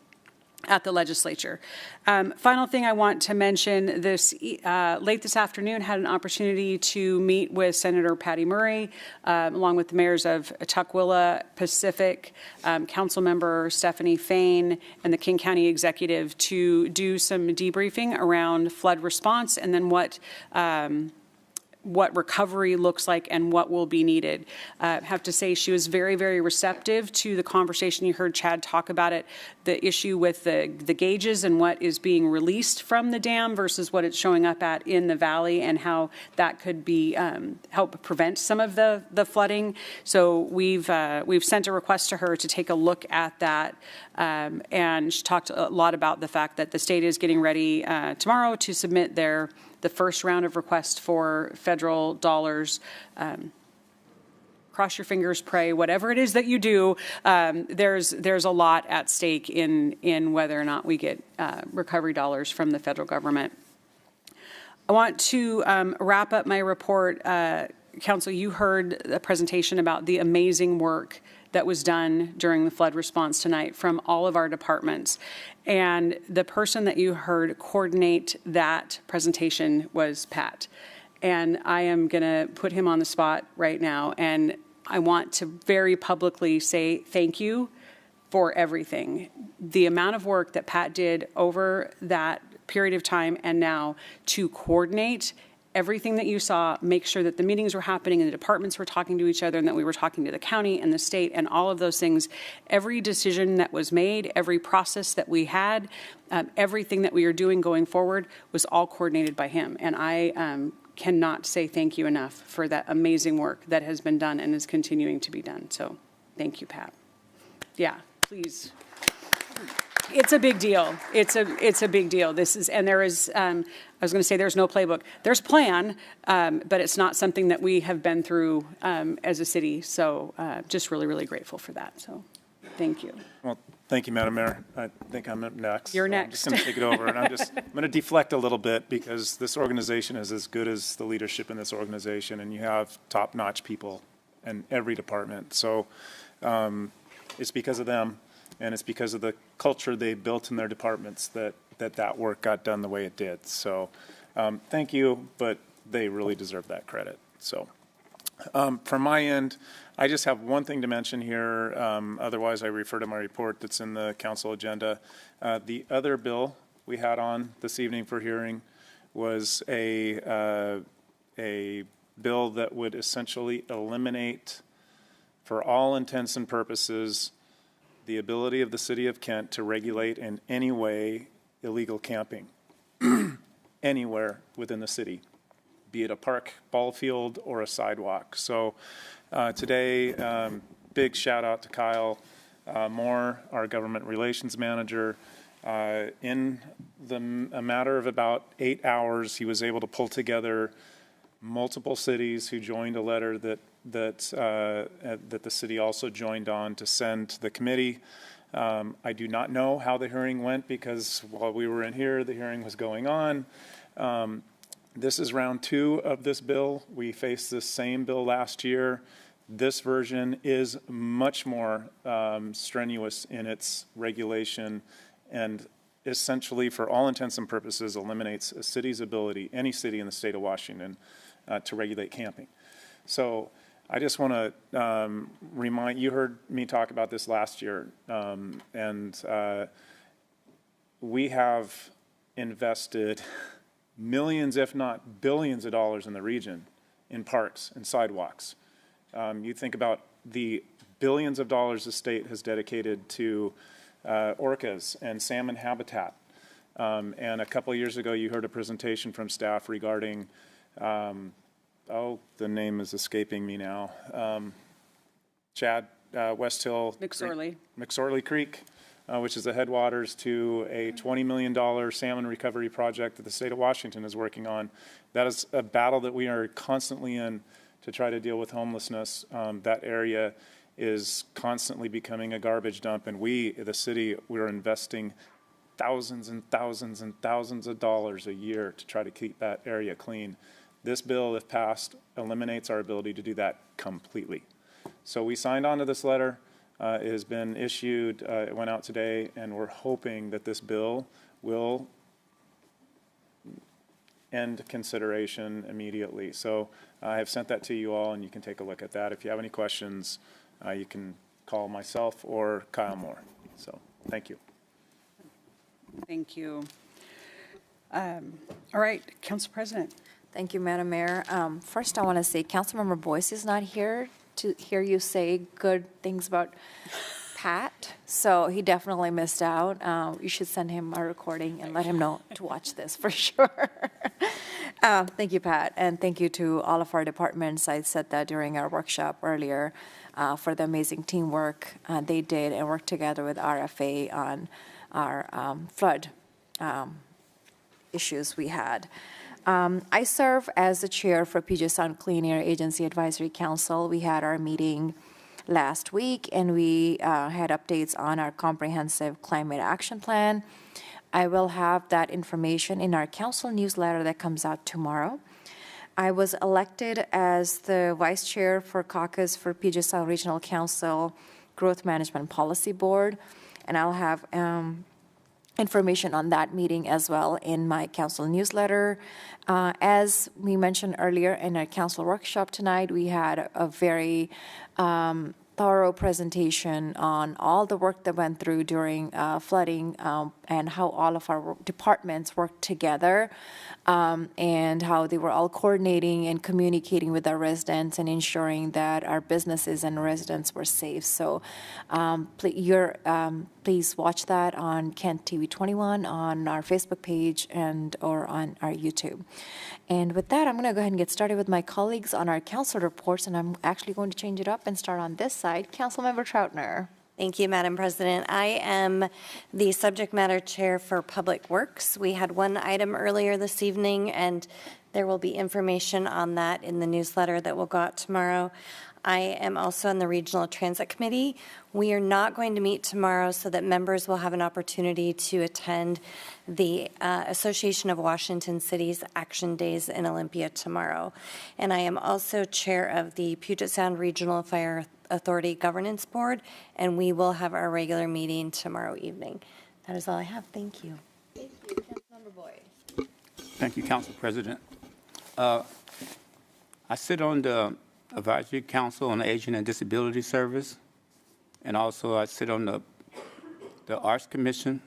at the legislature. Final thing I want to mention, late this afternoon had an opportunity to meet with Senator Patty Murray, along with the mayors of Tukwila, Pacific, council member Stephanie Fain, and the King County executive to do some debriefing around flood response and then what recovery looks like and what will be needed. I have to say she was very, very receptive to the conversation. You heard Chad talk about it, the issue with the gauges and what is being released from the dam versus what it's showing up at in the valley, and how that could be help prevent some of the flooding. So we've sent a request to her to take a look at that, and she talked a lot about the fact that the state is getting ready tomorrow to submit the first round of requests for federal dollars. Cross your fingers, pray, whatever it is that you do. There's a lot at stake in whether or not we get recovery dollars from the federal government. I want to wrap up my report. Council, you heard a presentation about the amazing work that was done during the flood response tonight from all of our departments. And the person that you heard coordinate that presentation was Pat. And I am going to put him on the spot right now. And I want to very publicly say thank you for everything. The amount of work that Pat did over that period of time and now to coordinate everything that you saw, make sure that the meetings were happening and the departments were talking to each other and that we were talking to the county and the state and all of those things. Every decision that was made, every process that we had, everything that we are doing going forward was all coordinated by him. And I cannot say thank you enough for that amazing work that has been done and is continuing to be done. So thank you, Pat. Yeah, please. It's a big deal. It's a big deal. There is, I was going to say there's no playbook. There's plan, but it's not something that we have been through as a city. So just really, really grateful for that. So thank you. Well, Thank you, Madam Mayor. I think I'm up next. You're so next. I'm just going to take it over, and I'm going to deflect a little bit because this organization is as good as the leadership in this organization, and you have top-notch people in every department. So it's because of them, and it's because of the culture they built in their departments that work got done the way it did. So thank you, but they really deserve that credit. So from my end, I just have one thing to mention here. Otherwise, I refer to my report that's in the council agenda. The other bill we had on this evening for hearing was a bill that would essentially eliminate, for all intents and purposes, the ability of the city of Kent to regulate in any way illegal camping anywhere within the city, be it a park, ball field, or a sidewalk. So today, big shout out to Kyle Moore, our government relations manager. In a matter of about 8 hours, he was able to pull together multiple cities who joined a letter that the city also joined on to send to the committee. I do not know how the hearing went because while we were in here, the hearing was going on. This is round 2 of this bill. We faced this same bill last year. This version is much more strenuous in its regulation and essentially, for all intents and purposes, eliminates a city's ability, any city in the state of Washington, to regulate camping. So I just want to remind, you heard me talk about this last year, and we have invested millions, if not billions of dollars in the region in parks and sidewalks. You think about the billions of dollars the state has dedicated to orcas and salmon habitat. And a couple of years ago, you heard a presentation from staff regarding, the name is escaping me now, Chad, West Hill. McSorley Creek. Which is the headwaters to a $20 million salmon recovery project that the state of Washington is working on. That is a battle that we are constantly in to try to deal with homelessness. That area is constantly becoming a garbage dump, and we, the city, we're investing thousands and thousands and thousands of dollars a year to try to keep that area clean. This bill, if passed, eliminates our ability to do that completely. So we signed on to this letter. It has been issued, it went out today, and we're hoping that this bill will end consideration immediately. So I have sent that to you all, and you can take a look at that. If you have any questions, you can call myself or Kyle Moore. So thank you. Thank you. All right, Council President. Thank you, Madam Mayor. First, I want to say Councilmember Boyce is not here to hear you say good things about Pat, so he definitely missed out. You should send him a recording and let him know to watch this for sure. Thank you, Pat, and thank you to all of our departments. I said that during our workshop earlier for the amazing teamwork they did and worked together with RFA on our flood issues we had. I serve as the chair for Puget Sound Clean Air Agency Advisory Council. We had our meeting last week, and we had updates on our comprehensive climate action plan. I will have that information in our council newsletter that comes out tomorrow. I was elected as the vice chair for caucus for Puget Sound Regional Council Growth Management Policy Board, and I'll have information on that meeting as well in my council newsletter. As we mentioned earlier in our council workshop tonight, we had a very thorough presentation on all the work that went through during flooding and how all of our departments worked together and how they were all coordinating and communicating with our residents and ensuring that our businesses and residents were safe. So please watch that on Kent TV 21 on our Facebook page and or on our YouTube. And with that, I'm going to go ahead and get started with my colleagues on our council reports, and I'm actually going to change it up and start on this side. Councilmember Troutner. Thank you, Madam President. I am the subject matter chair for Public Works. We had one item earlier this evening, and there will be information on that in the newsletter that will go out tomorrow. I am also on the Regional Transit Committee. We are not going to meet tomorrow so that members will have an opportunity to attend the Association of Washington Cities Action Days in Olympia tomorrow. And I am also chair of the Puget Sound Regional Fire Authority Governance Board, and we will have our regular meeting tomorrow evening. That is all I have. Thank you. Thank you. Councilmember Boyd. Thank you, Council President. I sit on the Advisory Council on Aging and Disability Service, and also I sit on the Arts Commission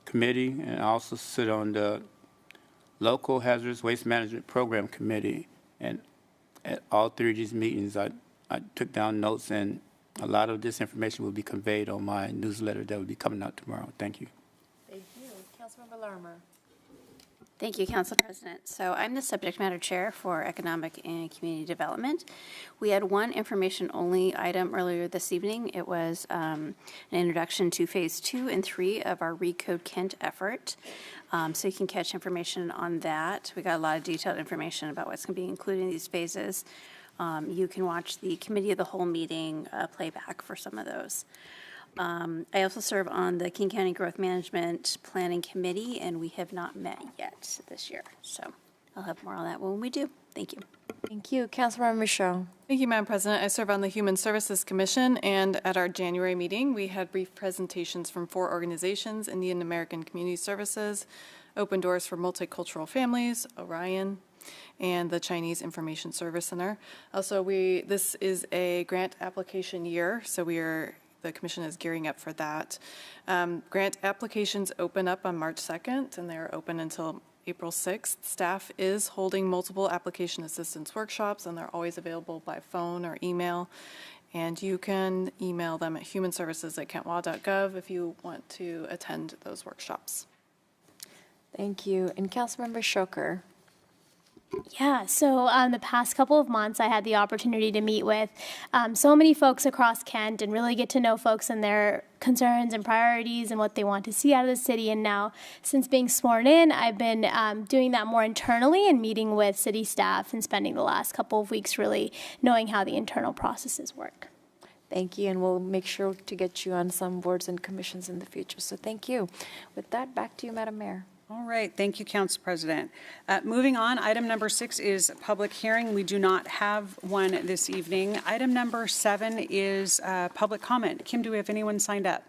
Committee, and I also sit on the Local Hazardous Waste Management Program Committee. And at all three of these meetings, I took down notes, and a lot of this information will be conveyed on my newsletter that will be coming out tomorrow. Thank you. Thank you. Councilmember Larmer. Thank you, Council President. So I'm the subject matter chair for Economic and Community Development. We had one information-only item earlier this evening. It was an introduction to Phase 2 and 3 of our Recode Kent effort. So you can catch information on that. We got a lot of detailed information about what's going to be included in these phases. You can watch the Committee of the Whole meeting playback for some of those. I also serve on the King County Growth Management Planning Committee, and we have not met yet this year. So I'll have more on that when we do. Thank you. Thank you. Councilmember Michaud. Thank you, Madam President. I serve on the Human Services Commission, and at our January meeting, we had brief presentations from 4 organizations: Indian American Community Services, Open Doors for Multicultural Families, Orion, and the Chinese Information Service Center. Also, this is a grant application year, so the Commission is gearing up for that. Grant applications open up on March 2nd, and they're open until April 6th. Staff is holding multiple application assistance workshops, and they're always available by phone or email. And you can email them at humanservices@kentwa.gov if you want to attend those workshops. Thank you. And Councilmember Shoker. Yeah, so the past couple of months, I had the opportunity to meet with so many folks across Kent and really get to know folks and their concerns and priorities and what they want to see out of the city. And now, since being sworn in, I've been doing that more internally and meeting with city staff and spending the last couple of weeks really knowing how the internal processes work. Thank you, and we'll make sure to get you on some boards and commissions in the future. So thank you. With that, back to you, Madam Mayor. All right, thank you, Council President. Moving on, item number 6 is public hearing. We do not have one this evening. Item number 7 is public comment. Kim, do we have anyone signed up?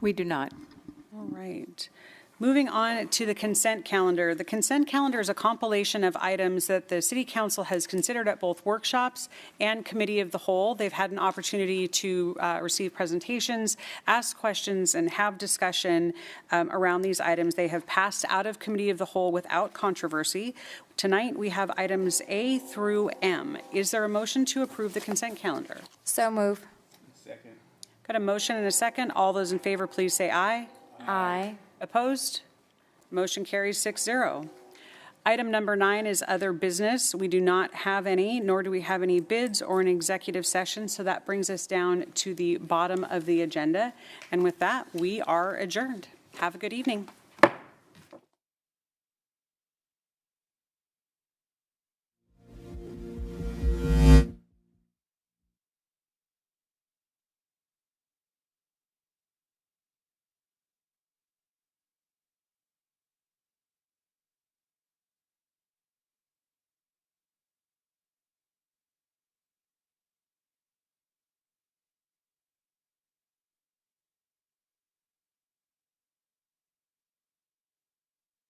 We do not. All right. Moving on to the consent calendar. The consent calendar is a compilation of items that the City Council has considered at both workshops and Committee of the Whole. They've had an opportunity to receive presentations, ask questions, and have discussion around these items. They have passed out of Committee of the Whole without controversy. Tonight, we have items A through M. Is there a motion to approve the consent calendar? So move. Second. Got a motion and a second. All those in favor, please say aye. Aye. Opposed? Motion carries 6-0. Item number 9 is other business. We do not have any, nor do we have any bids or an executive session, so that brings us down to the bottom of the agenda. And with that, we are adjourned. Have a good evening.